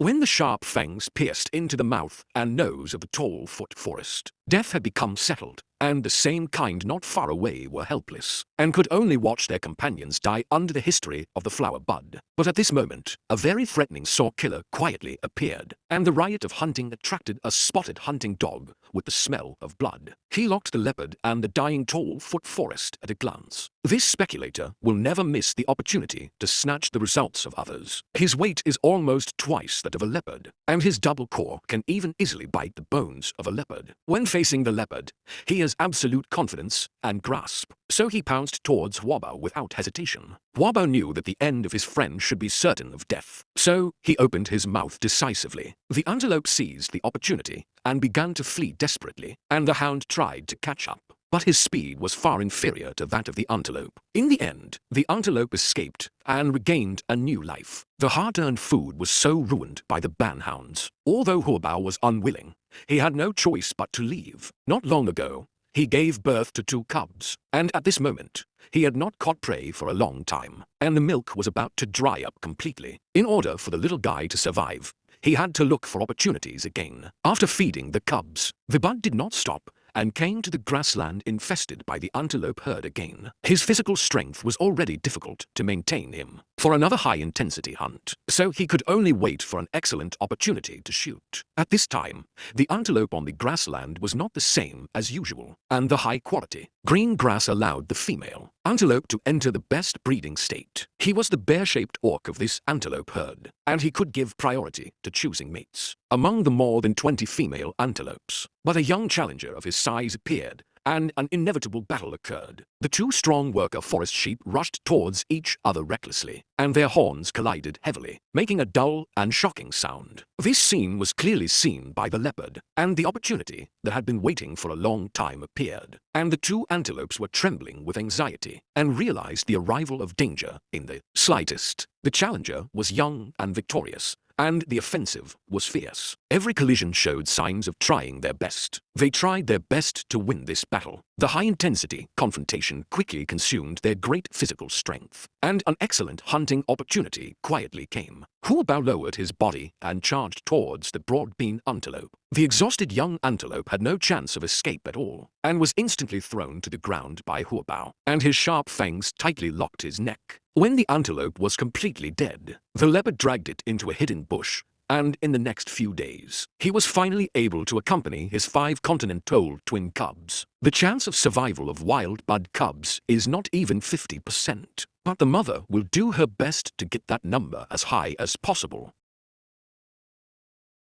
When the sharp fangs pierced into the mouth and nose of the tall foot forest, death had become settled, and the same kind not far away were helpless, and could only watch their companions die under the history of the flower bud. But at this moment, a very threatening saw killer quietly appeared, and the riot of hunting attracted a spotted hunting dog with the smell of blood. He locked the leopard and the dying tall foot forest at a glance. This speculator will never miss the opportunity to snatch the results of others. His weight is almost twice that of a leopard, and his double core can even easily bite the bones of a leopard. When facing the leopard, he has absolute confidence and grasp, so he pounced towards Wabo without hesitation. Wabo knew that the end of his friend should be certain of death, so he opened his mouth decisively. The antelope seized the opportunity and began to flee desperately, and the hound tried to catch up. But his speed was far inferior to that of the antelope. In the end, the antelope escaped and regained a new life. The hard-earned food was so ruined by the banhounds. Although Huabao was unwilling, he had no choice but to leave. Not long ago, he gave birth to 2 cubs, and at this moment, he had not caught prey for a long time, and the milk was about to dry up completely. In order for the little guy to survive, he had to look for opportunities again. After feeding the cubs, the bud did not stop and came to the grassland infested by the antelope herd again. His physical strength was already difficult to maintain him for another high-intensity hunt, so he could only wait for an excellent opportunity to shoot. At this time, the antelope on the grassland was not the same as usual, and the high-quality green grass allowed the female antelope to enter the best breeding state. He was the bear-shaped orc of this antelope herd, and he could give priority to choosing mates among the more than 20 female antelopes. But a young challenger of his size appeared, and an inevitable battle occurred. The 2 strong worker forest sheep rushed towards each other recklessly, and their horns collided heavily, making a dull and shocking sound. This scene was clearly seen by the leopard, and the opportunity that had been waiting for a long time appeared, and the 2 antelopes were trembling with anxiety, and realized the arrival of danger in the slightest. The challenger was young and victorious, and the offensive was fierce. Every collision showed signs of trying their best. They tried their best to win this battle. The high-intensity confrontation quickly consumed their great physical strength, and an excellent hunting opportunity quietly came. Huabao lowered his body and charged towards the broad-bean antelope. The exhausted young antelope had no chance of escape at all, and was instantly thrown to the ground by Huabao, and his sharp fangs tightly locked his neck. When the antelope was completely dead, the leopard dragged it into a hidden bush, and in the next few days, he was finally able to accompany his 5 continent-old twin cubs. The chance of survival of wild bud cubs is not even 50%, but the mother will do her best to get that number as high as possible.